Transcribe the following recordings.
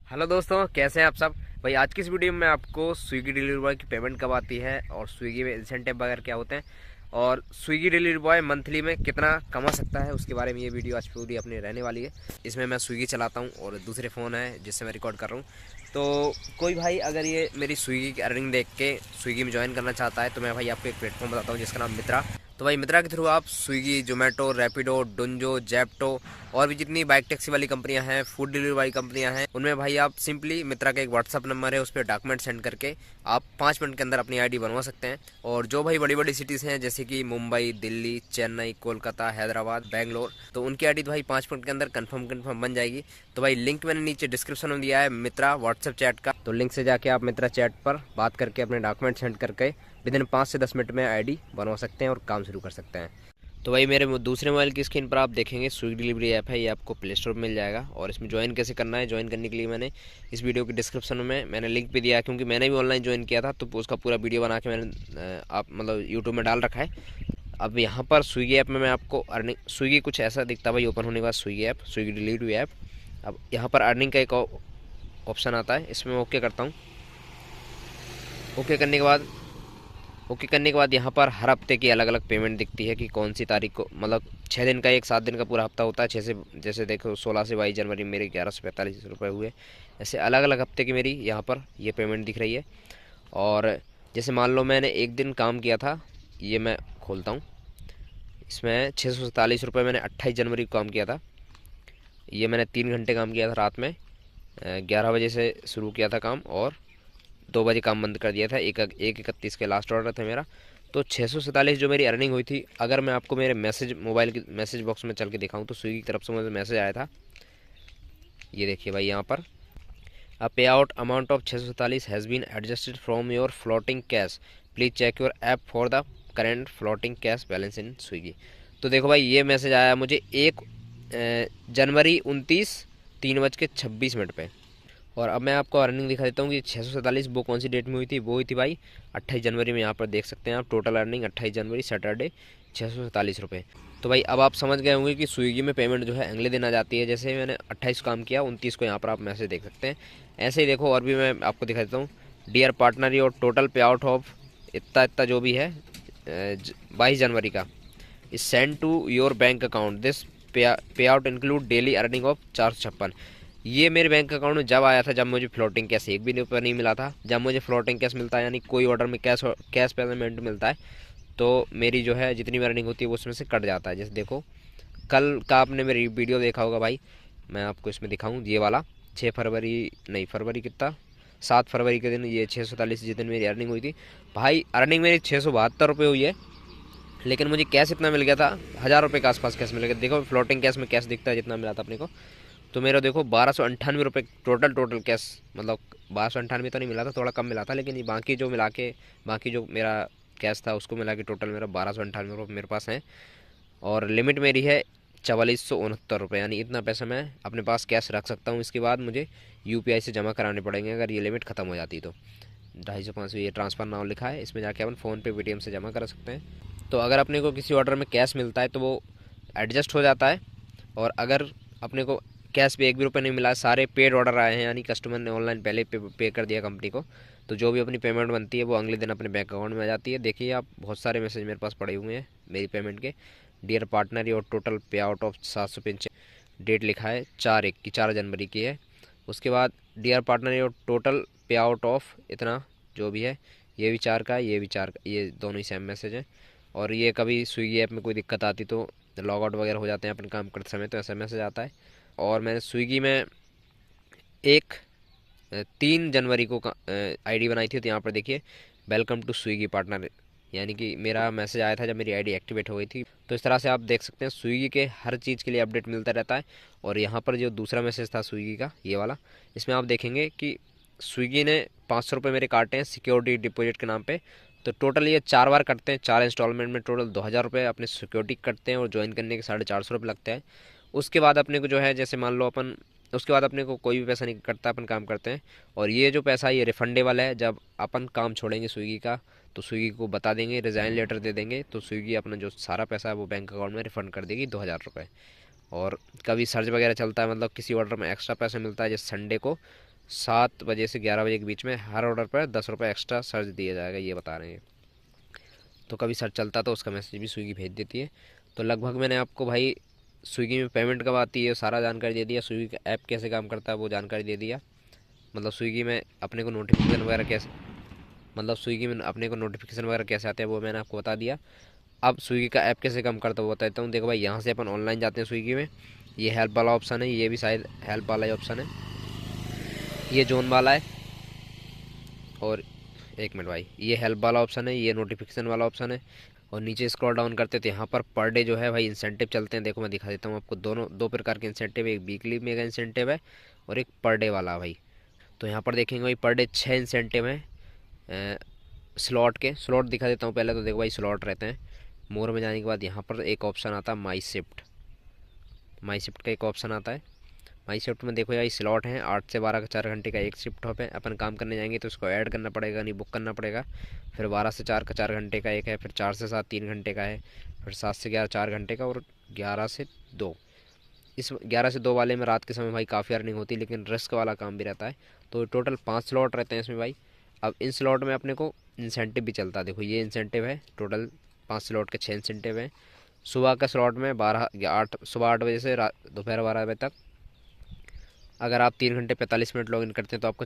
Hello दोस्तों, कैसे हैं आप सब। भाई आज की इस वीडियो में आपको स्विगी डिलीवरी बॉय की पेमेंट कब आती है और स्विगी में इंसेंटिव वगैरह क्या होते हैं और स्विगी डिलीवरी बॉय मंथली में कितना कमा सकता है उसके बारे में ये वीडियो आज पूरी अपनी रहने वाली है। इसमें मैं स्विगी चलाता हूँ और दूसरे फ़ोन है जिससे मैं रिकॉर्ड कर रहा हूँ। तो कोई भाई अगर ये मेरी स्विगी की अर्निंग देख के स्विगी में ज्वाइन करना चाहता है तो मैं भाई आपको एक प्लेटफॉर्म बताता हूँ जिसका नाम मित्रा। तो भाई मित्रा के थ्रू आप स्विगी, जोमेटो, रैपिडो, डुंजो, जैप्टो और भी जितनी बाइक टैक्सी वाली कंपनियां हैं, फूड डिलीवरी वाली कंपनियां हैं, उनमें भाई आप सिंपली मित्रा का एक व्हाट्सअप नंबर है, उस पर डॉक्यूमेंट सेंड करके आप 5 मिनट के अंदर अपनी आईडी बनवा सकते हैं। और जो भाई बड़ी बड़ी सिटीज़ हैं जैसे कि मुंबई, दिल्ली, चेन्नई, कोलकाता, हैदराबाद, बेंगलोर, तो उनकी आईडी तो भाई 5 मिनट के अंदर कन्फर्म बन जाएगी। तो भाई लिंक मैंने नीचे डिस्क्रिप्शन में दिया है मित्रा व्हाट्सएप चैट का, तो लिंक से जाके आप मित्रा चैट पर बात करके अपने डॉक्यूमेंट सेंड करके विदिन 5 से 10 मिनट में आईडी बनवा सकते हैं और काम शुरू कर सकते हैं। तो भाई मेरे दूसरे मोबाइल की स्क्रीन पर आप देखेंगे स्विगी डिलीवरी ऐप है, ये आपको प्ले स्टोर में मिल जाएगा। और इसमें ज्वाइन कैसे करना है, ज्वाइन करने के लिए मैंने इस वीडियो के डिस्क्रिप्शन में मैंने लिंक भी दिया है, क्योंकि मैंने भी ऑनलाइन ज्वाइन किया था तो उसका पूरा वीडियो बना के मैंने आप मतलब यूट्यूब में डाल रखा है। अब यहाँ पर स्विगी ऐप में मैं आपको अर्निंग, स्विगी कुछ ऐसा दिखता है भाई ओपन होने के बाद Swiggy app, Swiggy delivery app. अब यहाँ पर अर्निंग का एक ऑप्शन आता है, इसमें मैं ओके करता हूँ। ओके करने के बाद यहाँ पर हर हफ्ते की अलग अलग पेमेंट दिखती है कि कौन सी तारीख को, मतलब 6 दिन का, एक 7 दिन का पूरा हफ्ता होता है। जैसे देखो 16 से 22 जनवरी मेरे 1145 रुपये हुए। ऐसे अलग अलग हफ्ते की मेरी यहाँ पर ये पेमेंट दिख रही है। और जैसे मान लो मैंने एक दिन काम किया था, ये मैं खोलता हूँ, इसमें 647 रुपये मैंने 28 जनवरी को काम किया था। ये मैंने 3 घंटे काम किया था रात में, 11 बजे से शुरू किया था काम और 2 बजे काम बंद कर दिया था। 1/31 के लास्ट ऑर्डर था मेरा। तो 647 जो मेरी अर्निंग हुई थी, अगर मैं आपको मेरे मोबाइल के मैसेज बॉक्स में चल के दिखाऊं तो स्विगी की तरफ से मुझे मैसेज आया था, ये देखिए भाई यहाँ पर, a pay out amount of 647 has been adjusted from your floating cash, please check your app for the current floating cash balance in Swiggy. तो देखो भाई ये मैसेज आया मुझे 1 जनवरी 29 3:26 पे। और अब मैं आपको अर्निंग दिखा देता हूँ कि 647 वो कौन सी डेट में हुई थी। वो हुई थी भाई 28 जनवरी में। यहाँ पर देख सकते हैं आप टोटल अर्निंग 28 जनवरी सैटरडे 647 रुपये। तो भाई अब आप समझ गए होंगे कि स्विगी में पेमेंट जो है अगले दिन आ जाती है। जैसे मैंने 28 काम किया, 29 को यहाँ पर आप मैसेज देख सकते हैं। ऐसे ही देखो और भी मैं आपको दिखा देता हूँ, dear partner your total pay out of इतना इतना जो भी है 22 जनवरी का is send to your bank account, this pay out include daily earning of 456। ये मेरे बैंक अकाउंट में जब आया था जब मुझे फ्लोटिंग कैश एक भी रुपये नहीं मिला था। जब मुझे फ्लोटिंग कैश मिलता है यानी कोई ऑर्डर में कैश पेमेंट मिलता है तो मेरी जो है जितनी भी अर्निंग होती है वो उसमें से कट जाता है। जैसे देखो कल का आपने मेरी वीडियो देखा होगा भाई, मैं आपको इसमें दिखाऊँ ये वाला 6 फरवरी, नहीं फरवरी कितना, 7 फरवरी के दिन ये 647 जिस दिन मेरी अर्निंग हुई थी भाई, अर्निंग मेरी 672 रुपये हुई है। लेकिन मुझे कैश इतना मिल गया था, 1000 रुपये के आसपास कैश मिल गया। देखो फ्लोटिंग कैश में कैश दिखता है जितना मिला था अपने को, तो मेरा देखो 1298 रुपये टोटल कैश, मतलब 1298 तो नहीं मिला था, थोड़ा कम मिला था, लेकिन ये बाकी जो मिला के, बाकी जो मेरा कैश था उसको मिला के टोटल मेरा 1298 रुपये मेरे पास है। और लिमिट मेरी है 4469 रुपये, यानी इतना पैसा मैं अपने पास कैश रख सकता हूँ। इसके बाद मुझे यूपीआई से जमा कराने पड़ेंगे अगर ये लिमिट ख़त्म हो जाती तो। 250-500 ये ट्रांसफ़र नाउ लिखा है, इसमें जाके अपन फ़ोन पे पेटीएम से जमा करा सकते हैं। तो अगर अपने को किसी ऑर्डर में कैश मिलता है तो वो एडजस्ट हो जाता है। और अगर अपने को कैश पे एक भी रुपये नहीं मिला, सारे पेड ऑर्डर आए हैं यानी कस्टमर ने ऑनलाइन पहले पे कर दिया कंपनी को, तो जो भी अपनी पेमेंट बनती है वो अगले दिन अपने बैंक अकाउंट में आ जाती है। देखिए आप बहुत सारे मैसेज मेरे पास पड़े हुए हैं मेरी पेमेंट के। डियर पार्टनर और total pay out of 795, date लिखा है 4 जनवरी की है। उसके बाद डियर पार्टनर और टोटल पे आउट ऑफ इतना जो भी है, ये भी 4 का है, ये भी 4 का, ये दोनों ही सेम मैसेज है। और ये कभी स्विगी ऐप में कोई दिक्कत आती तो लॉग आउट वगैरह हो जाते हैं अपन काम करते समय तो ऐसा मैसेज आता है। और मैंने स्विगी में एक 3 जनवरी को आईडी बनाई थी, तो यहाँ पर देखिए वेलकम टू स्विगी पार्टनर, यानी कि मेरा मैसेज आया था जब मेरी आईडी एक्टिवेट हो गई थी। तो इस तरह से आप देख सकते हैं स्विगी के हर चीज़ के लिए अपडेट मिलता रहता है। और यहाँ पर जो दूसरा मैसेज था स्विगी का ये वाला, इसमें आप देखेंगे कि स्विगी ने 500 रुपये मेरे काटे हैं सिक्योरिटी डिपॉजिट के नाम पे। तो टोटल ये 4 बार कटते हैं, 4 इंस्टॉलमेंट में टोटल 2000 रुपये अपने सिक्योरिटी कटते हैं और ज्वाइन करने के 450 रुपये लगते हैं। उसके बाद अपने को जो है जैसे मान लो अपन, उसके बाद अपने को कोई भी पैसा नहीं कटता, अपन काम करते हैं। और ये जो पैसा ये रिफंडेबल है, जब अपन काम छोड़ेंगे स्विगी का तो स्विगी को बता देंगे, रिज़ाइन लेटर दे देंगे, तो स्विगी अपना जो सारा पैसा है वो बैंक अकाउंट में रिफ़ंड कर देगी 2000 रुपये। और कभी सर्च वगैरह चलता है, मतलब किसी ऑर्डर में एक्स्ट्रा पैसा मिलता है जैसे संडे को 7 बजे से 11 बजे के बीच में हर ऑर्डर पर 10 रुपये एक्स्ट्रा सर्च दिया जाएगा, ये बता रहे हैं। तो कभी सर्च चलता तो उसका मैसेज भी स्विगी भेज देती है। तो लगभग मैंने आपको भाई स्विगी में पेमेंट कब आती है सारा जानकारी दे दिया, स्विगी का ऐप कैसे काम करता है वो जानकारी दे दिया। मतलब स्विगी में अपने को नोटिफिकेशन वगैरह कैसे, मतलब स्विगी में अपने को नोटिफिकेशन वगैरह कैसे आते हैं वो मैंने आपको बता दिया। अब स्विगी का ऐप कैसे काम करता है वो बता देता हूँ। देखो भाई, यहाँ से अपन ऑनलाइन जाते हैं स्विगी में, ये हेल्प वाला ऑप्शन है, ये भी शायद हेल्प वाला ही ऑप्शन है, ये जोन वाला है, और एक मिनट भाई, ये हेल्प वाला ऑप्शन है, ये नोटिफिकेशन वाला ऑप्शन है। और नीचे स्क्रॉल डाउन करते तो यहाँ पर पर डे जो है भाई इंसेंटिव चलते हैं। देखो मैं दिखा देता हूँ आपको, दोनों दो प्रकार के इंसेंटिव है, एक वीकली में का इंसेंटिव है और एक पर डे वाला भाई। तो यहाँ पर देखेंगे भाई पर डे 6 इंसेंटिव हैं स्लॉट के। स्लॉट दिखा देता हूँ पहले, तो देखो भाई स्लॉट रहते हैं। मोर में जाने के बाद यहाँ पर एक ऑप्शन आता है माई शिफ्ट, माई शिफ्ट का एक ऑप्शन आता है। माई शिफ्ट में देखो यार स्लॉट हैं 8 से 12 का, 4 घंटे का एक शिफ्ट पे अपन काम करने जाएंगे तो इसको ऐड करना पड़ेगा, नहीं बुक करना पड़ेगा। फिर 12 से 4 का 4 घंटे का एक है, फिर 4 से 7 3 घंटे का है, फिर 7 से 11 4 घंटे का, और 11 से 2। इस 11 से 2 वाले में रात के समय भाई काफ़ी अर्निंग होती है, लेकिन रिस्क वाला काम भी रहता है। तो टोटल 5 स्लॉट रहते हैं इसमें भाई। अब इन स्लॉट में अपने को इंसेंटिव भी चलता है। देखो ये इंसेंटिव है, टोटल 5 स्लॉट के 6 इंसेंटिव हैं। सुबह का स्लॉट में 12 या 8, सुबह 8 बजे से दोपहर 12 बजे तक अगर आप 3 घंटे 45 मिनट लॉगिन करते हैं तो आपको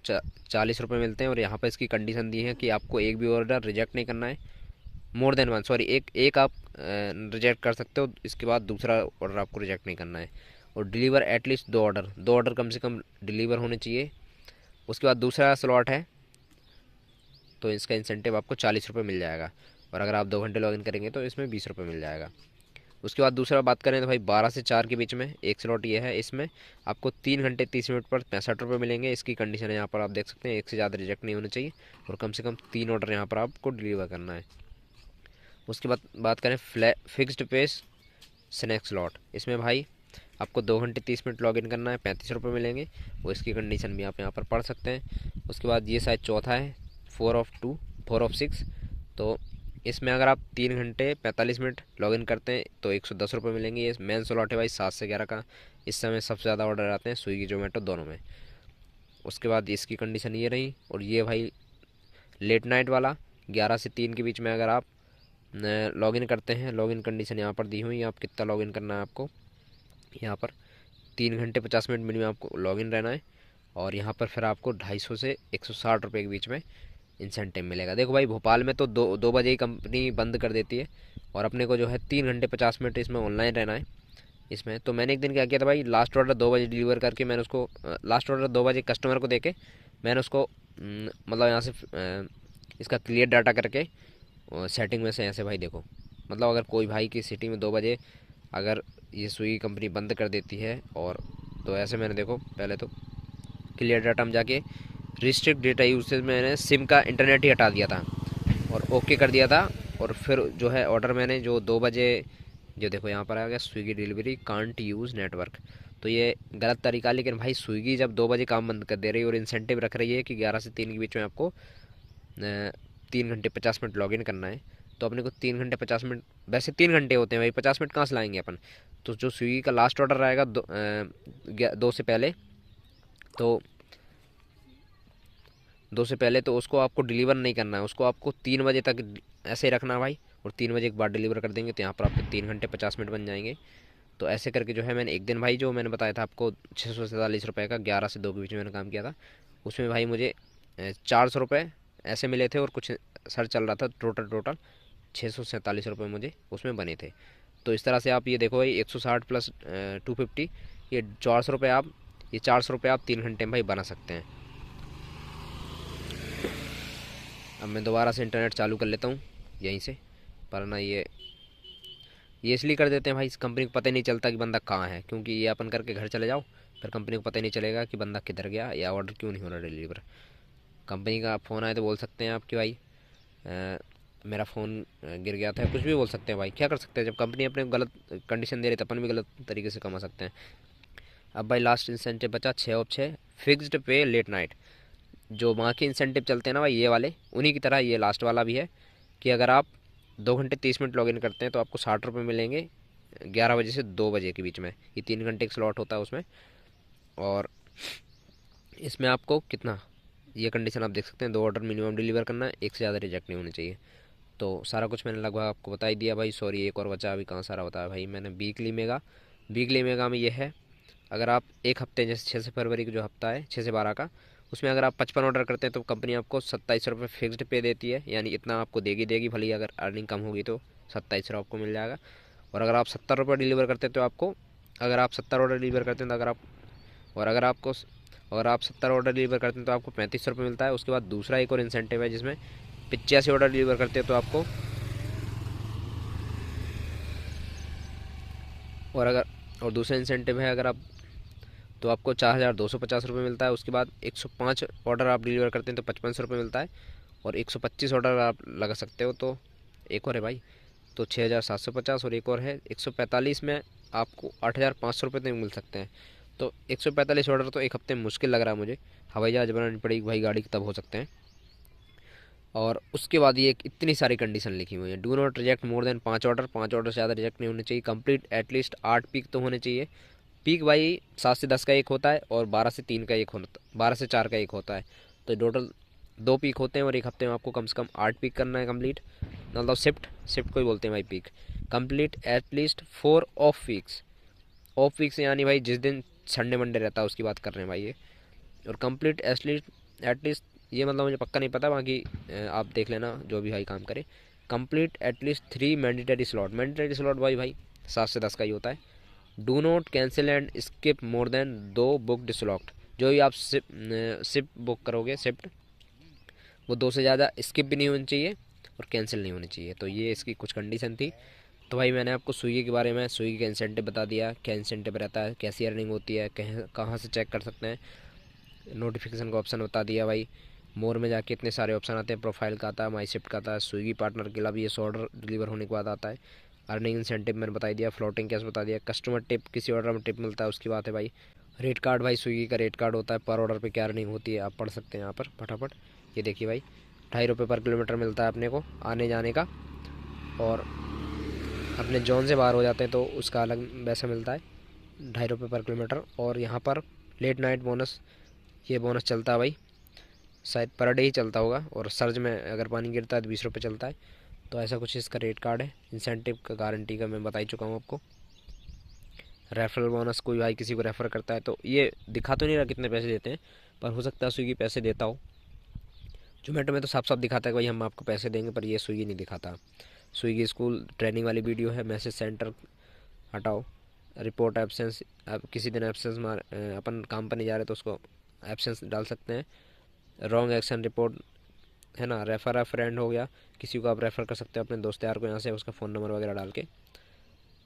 40 रुपये मिलते हैं। और यहाँ पर इसकी कंडीशन दी है कि आपको एक भी ऑर्डर रिजेक्ट नहीं करना है, मोर देन वन, सॉरी एक एक आप रिजेक्ट कर सकते हो, इसके बाद दूसरा ऑर्डर आपको रिजेक्ट नहीं करना है। और डिलीवर एटलीस्ट 2 ऑर्डर कम से कम डिलीवर होने चाहिए। उसके बाद दूसरा स्लॉट है, तो इसका इंसेंटिव आपको 40 रुपये मिल जाएगा। और अगर आप 2 घंटे लॉगिन करेंगे तो इसमें 20 रुपये मिल जाएगा। उसके बाद दूसरा बात करें तो भाई 12 से 4 के बीच में एक स्लॉट ये है, इसमें आपको 3 घंटे 30 मिनट पर 65 रुपये मिलेंगे। इसकी कंडीशन है यहाँ पर आप देख सकते हैं, एक से ज़्यादा रिजेक्ट नहीं होना चाहिए और कम से कम 3 ऑर्डर यहाँ पर आपको डिलीवर करना है। उसके बाद बात करें फिक्स्ड पेस स्नैक स्लॉट, इसमें भाई आपको 2 घंटे 30 मिनट लॉगिन करना है, 35 रुपये मिलेंगे। वो इसकी कंडीशन भी आप यहाँ पर पढ़ सकते हैं। उसके बाद ये शायद चौथा है 4 ऑफ 6, तो इसमें अगर आप 3 घंटे 45 मिनट लॉगिन करते हैं तो 110 रुपये मिलेंगे। ये मेन स्लॉट है भाई 7 से 11 का, इस समय सबसे ज़्यादा ऑर्डर आते हैं स्विगी जोमेटो दोनों में। उसके बाद इसकी कंडीशन ये रही। और ये भाई लेट नाइट वाला 11 से 3 के बीच में अगर आप लॉगिन करते हैं, लॉगिन कंडीशन यहाँ पर दी हुई है, आप कितना लॉगिन करना है आपको, यहाँ पर 3 घंटे 50 मिनट मिनिमम आपको लॉगिन रहना है। और यहाँ पर फिर आपको 250 से 160 रुपये के बीच में इंसेंटिव मिलेगा। देखो भाई भोपाल में तो 2 बजे ही कंपनी बंद कर देती है, और अपने को जो है 3 घंटे 50 मिनट इसमें ऑनलाइन रहना है इसमें। तो मैंने एक दिन क्या किया था भाई, लास्ट ऑर्डर 2 बजे डिलीवर करके मैंने उसको लास्ट ऑर्डर 2 बजे कस्टमर को देके मैंने उसको मतलब यहाँ से इसका क्लियर डाटा करके सेटिंग में से ऐसे भाई देखो, मतलब अगर कोई भाई की सिटी में 2 बजे अगर ये स्विगी कंपनी बंद कर देती है, और तो ऐसे मैंने देखो पहले तो क्लियर डाटा में जाके रिस्ट्रिक्ट डेटा यूसेज मैंने सिम का इंटरनेट ही हटा दिया था और ओके कर दिया था। और फिर जो है ऑर्डर मैंने जो 2 बजे, जो देखो यहाँ पर आ गया Swiggy delivery can't use network, तो ये गलत तरीका। लेकिन भाई स्विगी जब 2 बजे काम बंद कर दे रही है और इंसेंटिव रख रही है कि 11 से 3 के बीच में आपको 3 घंटे 50 मिनट लॉगिन करना है, तो अपने को 3 घंटे 50 मिनट, वैसे 3 घंटे होते हैं भाई, 50 मिनट कहाँ से लाएंगे अपन। तो जो स्विगी का लास्ट ऑर्डर रहेगा 2 से पहले, तो 2 से पहले तो उसको आपको डिलीवर नहीं करना है, उसको आपको 3 बजे तक ऐसे ही रखना है भाई। और 3 बजे के बाद डिलीवर कर देंगे तो यहाँ पर आपके 3 घंटे 50 मिनट बन जाएंगे। तो ऐसे करके जो है मैंने एक दिन भाई, जो मैंने बताया था आपको 647 रुपये का 11 से 2 के बीच में मैंने काम किया था, उसमें भाई मुझे 400 रुपये ऐसे मिले थे। और कुछ सर चल रहा था, टोटल 647 रुपये मुझे उसमें बने थे। तो इस तरह से आप ये देखो भाई 160 प्लस 250, ये 400 रुपये आप, ये 400 रुपये आप 3 घंटे में भाई बना सकते हैं। अब मैं दोबारा से इंटरनेट चालू कर लेता हूँ यहीं से, पर ना ये इसलिए कर देते हैं भाई, इस कंपनी को पता ही नहीं चलता कि बंदा कहाँ है, क्योंकि ये अपन करके घर चले जाओ फिर कंपनी को पता ही नहीं चलेगा कि बंदा किधर गया या ऑर्डर क्यों नहीं हो रहा डिलीवर। कंपनी का फ़ोन आए तो बोल सकते हैं आप कि भाई मेरा फ़ोन गिर गया था, कुछ भी बोल सकते हैं भाई, क्या कर सकते हैं। जब कंपनी अपने को गलत कंडीशन दे रही है तो अपन भी गलत तरीके से कमा सकते हैं। अब भाई लास्ट इंसेंटिव बचा 6 फिक्स्ड पे लेट नाइट, जो वहाँ के इंसेंटिव चलते हैं ना भाई ये वाले, उन्हीं की तरह ये लास्ट वाला भी है कि अगर आप 2 घंटे 30 मिनट लॉगिन करते हैं तो आपको 60 रुपये मिलेंगे 11 बजे से 2 बजे के बीच में। ये 3 घंटे का स्लॉट होता है उसमें। और इसमें आपको कितना, ये कंडीशन आप देख सकते हैं, 2 ऑर्डर मिनिमम डिलीवर करना है, एक से ज़्यादा रिजेक्ट नहीं होने चाहिए। तो सारा कुछ मैंने लगभग आपको बता ही दिया भाई। सॉरी एक और बचा, अभी कहाँ सारा बताया भाई मैंने। वीकली मेगा में ये है, अगर आप एक हफ्ते जैसे 6 से फरवरी का जो हफ्ता है 6 से 12 का, उसमें अगर आप 55 ऑर्डर करते हैं तो कंपनी आपको 27 रुपये फिक्स्ड पे देती है, यानी इतना आपको देगी भले ही अगर अर्निंग कम होगी तो 27 रुपये आपको मिल जाएगा। और अगर आप 70 रुपये डिलीवर करते हैं तो आपको, अगर आप 70 ऑर्डर डिलीवर करते हैं तो अगर आप 70 ऑर्डर डिलीवर करते हैं तो आपको 35 रुपये मिलता है। उसके बाद दूसरा एक और इंसेंटिव है जिसमें 85 ऑर्डर डिलीवर करते हैं तो आपको, और दूसरा इंसेंटिव है अगर आप, तो आपको 4,250 रुपये मिलता है। उसके बाद 105 ऑर्डर आप डिलीवर करते हैं तो 55 रुपये मिलता है। और 125 ऑर्डर आप लगा सकते हो तो एक और है भाई, तो 6,750, और एक और है 145 में आपको 8,500 रुपये तक मिल सकते हैं। तो 145 ऑर्डर तो एक हफ्ते में मुश्किल लग रहा है मुझे, हवाई जहाज़ बनानी पड़ेगी भाई गाड़ी की तब हो सकते हैं। और उसके बाद ये इतनी सारी कंडीशन लिखी हुई है, do not reject more than 5 order, 5 order से ज़्यादा रिजेक्ट नहीं होने चाहिए, कंप्लीट एटलीस्ट 8 पीक तो होने चाहिए। पीक भाई 7 से 10 का एक होता है और 12 से 3 का एक होता, 12 से 4 का एक होता है। तो टोटल 2 पीक होते हैं और एक हफ्ते में आपको कम से कम 8 पीक करना है कंप्लीट, मतलब शिफ्ट को ही बोलते हैं भाई peak. Complete at least 4 of weeks यानी भाई जिस दिन संडे मंडे रहता है उसकी बात कर रहे हैं भाई ये। और कंप्लीट एटलीस्ट ये मतलब मुझे पक्का नहीं पता, बाकी आप देख लेना जो भी भाई काम करे। कंप्लीट एटलीस्ट 3 मैंडेटरी स्लॉट भाई 7 से 10 का ही होता है। Do not cancel and skip more than 2 booked slot, जो भी आप शिप बुक करोगे शिफ्ट, वो 2 से ज़्यादा स्किप भी नहीं होनी चाहिए और कैंसिल नहीं होनी चाहिए। तो ये इसकी कुछ कंडीशन थी। तो भाई मैंने आपको स्विगी के बारे में, स्विगी का इंसेंटिव बता दिया, क्या इंसेंटिव रहता है, कैसी अर्निंग होती है, कहाँ से चेक कर सकते हैं, नोटिफिकेशन का ऑप्शन बता दिया भाई। मोर में जाके इतने सारे ऑप्शन आते हैं, प्रोफाइल का आता है, माई शिफ्ट का आता है, स्विगी पार्टनर के लिए भी ये 100 ऑर्डर डिलीवर होने के बाद आता है। अर्निंग इंसेंटिव मैंने बता दिया, फ्लोटिंग कैश बता दिया, कस्टमर टिप, किसी ऑर्डर में टिप मिलता है उसकी बात है भाई। रेट कार्ड भाई स्विगी का रेट कार्ड होता है, पर ऑर्डर पे क्या अर्निंग होती है आप पढ़ सकते हैं यहाँ पर फटाफट। ये देखिए भाई, 2.5 रुपये पर किलोमीटर मिलता है अपने को आने जाने का, और अपने जोन से बाहर हो जाते हैं तो उसका अलग पैसा मिलता है, 2.5 रुपये पर किलोमीटर। और यहाँ पर लेट नाइट बोनस, ये बोनस चलता है भाई, शायद पर डे ही चलता होगा, और सर्ज में अगर पानी गिरता है तो 20 रुपये चलता है। तो ऐसा कुछ इसका रेट कार्ड है। इंसेंटिव का गारंटी का मैं बता ही चुका हूँ आपको। रेफरल बोनस, कोई भाई किसी को रेफ़र करता है तो ये दिखा तो नहीं रहा कितने पैसे देते हैं, पर हो सकता है स्विगी पैसे देता हो। जोमेटो में तो साफ साफ दिखाता है कि भाई हम आपको पैसे देंगे, पर ये स्विगी नहीं दिखाता। स्विगी स्कूल ट्रेनिंग वाली वीडियो है, मैसेज सेंटर हटाओ, रिपोर्ट एब्सेंस, अब किसी दिन एब्सेंस अपन काम पर नहीं जा रहे तो उसको एब्सेंस डाल सकते हैं। रॉन्ग एक्शन रिपोर्ट है ना, रेफ़र है फ्रेंड हो गया, किसी को आप रेफ़र कर सकते हो अपने दोस्त यार को यहाँ से, उसका फ़ोन नंबर वगैरह डाल के।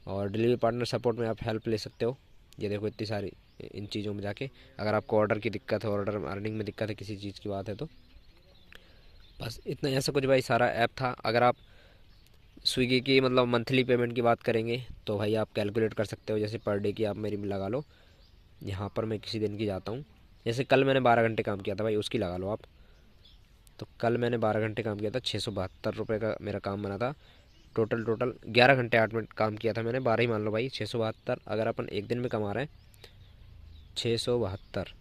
और डिलीवरी पार्टनर सपोर्ट में आप हेल्प ले सकते हो। ये देखो इतनी सारी इन चीज़ों में जाके, अगर आपको ऑर्डर की दिक्कत है, ऑर्डर अर्निंग में दिक्कत है, किसी चीज़ की बात है तो बस इतना, ऐसा कुछ भाई सारा ऐप था। अगर आप स्विगी की मतलब मंथली पेमेंट की बात करेंगे तो भाई आप कैलकुलेट कर सकते हो, जैसे पर डे की आप मेरी लगा लो। यहाँ पर मैं किसी दिन की जाता हूँ, जैसे कल मैंने 12 घंटे काम किया था भाई, उसकी लगा लो आप। तो कल मैंने 12 घंटे काम किया था, 672 रुपये का मेरा काम बना था। टोटल 11 घंटे 8 मिनट काम किया था मैंने, 12 ही मान लो भाई, 672 अगर अपन एक दिन में कमा रहे हैं 672।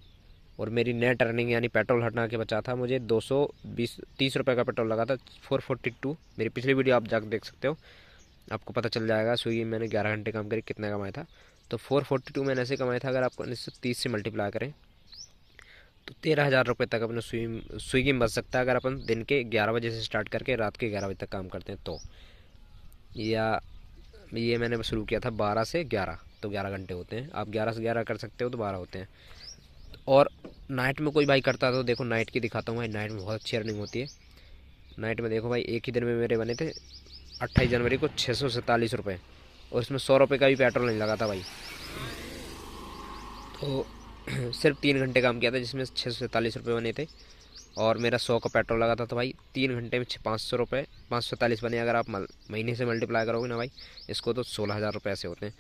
और मेरी नेट अर्निंग यानी पेट्रोल हटा के बचा था मुझे 230 रुपये का पेट्रोल लगा था, 442। मेरी पिछली वीडियो आप जाकर देख सकते हो, आपको पता चल जाएगा स्विगी में मैंने 11 घंटे काम करी कितना कमाया था। तो 442 मैंने ऐसे कमाया था, अगर आपको 1930 से मल्टीप्लाई करें तो 13,000 रुपये तक अपने स्विगी में बच सकता है, अगर अपन दिन के 11 बजे से स्टार्ट करके रात के 11 बजे तक काम करते हैं तो। या ये मैंने शुरू किया था 12 से 11, तो 11 घंटे होते हैं, आप 11 से 11 कर सकते हो तो 12 होते हैं। और नाइट में कोई भाई करता तो देखो, नाइट की दिखाता हूँ भाई, नाइट में बहुत अच्छी अर्निंग होती है। नाइट में देखो भाई, एक ही दिन में मेरे बने थे 28 जनवरी को 647 रुपये, और इसमें 100 रुपये का भी पेट्रोल नहीं लगा था भाई। तो सिर्फ 3 घंटे काम किया था जिसमें 647 रुपये बने थे, और मेरा 100 का पेट्रोल लगा था। तो भाई 3 घंटे में 500 रुपये, 547 बने। अगर आप महीने से मल्टीप्लाई करोगे ना भाई इसको, तो 16,000 रुपये ऐसे होते हैं।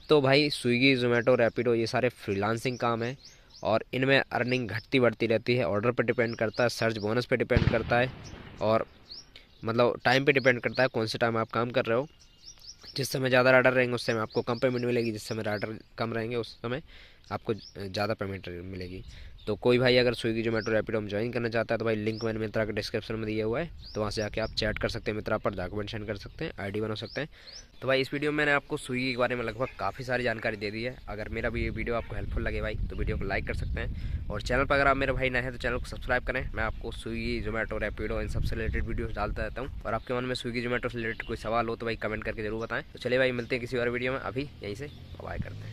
तो भाई स्विगी, जोमेटो, रैपिडो ये सारे फ्रीलांसिंग काम है, और इनमें अर्निंग घटती बढ़ती रहती है, ऑर्डर पर डिपेंड करता है, सर्च बोनस पे डिपेंड करता है, और मतलब टाइम पे डिपेंड करता है कौन से टाइम आप काम कर रहे हो। जिस समय ज़्यादा राइडर रहेंगे उस समय आपको कम पेमेंट मिलेगी, जिस समय राइडर कम रहेंगे उस समय आपको ज़्यादा पेमेंट मिलेगी। तो कोई भाई अगर स्विगी जोमेटो रैपिडो में ज्वाइन करना चाहता है तो भाई लिंक मैंने मित्रा के डिस्क्रिप्शन में दिया हुआ है, तो वहाँ से आके आप चैट कर सकते हैं, मित्रा पर डॉक्यूमेंट सेंड कर सकते हैं, आईडी बना सकते हैं। तो भाई इस वीडियो में मैंने आपको स्विगी के बारे में लगभग काफ़ी सारी जानकारी दे दी है। अगर मेरा भी ये वीडियो आपको हेल्पफुल लगे भाई तो वीडियो को लाइक कर सकते हैं, और चैनल पर अगर आप मेरे भाई नए हैं तो चैनल को सब्सक्राइब करें। मैं आपको स्विगी जोमेटो रैपिडो इन सबसे रिलेटेड वीडियोस डालता रहता हूँ, और आपके मन में स्विगी जोमेटो से रिलेटेड कोई सवाल हो तो भाई कमेंट करके जरूर बताएं। तो चलिए भाई मिलते हैं किसी और वीडियो में, अभी यहीं से बाय करते हैं।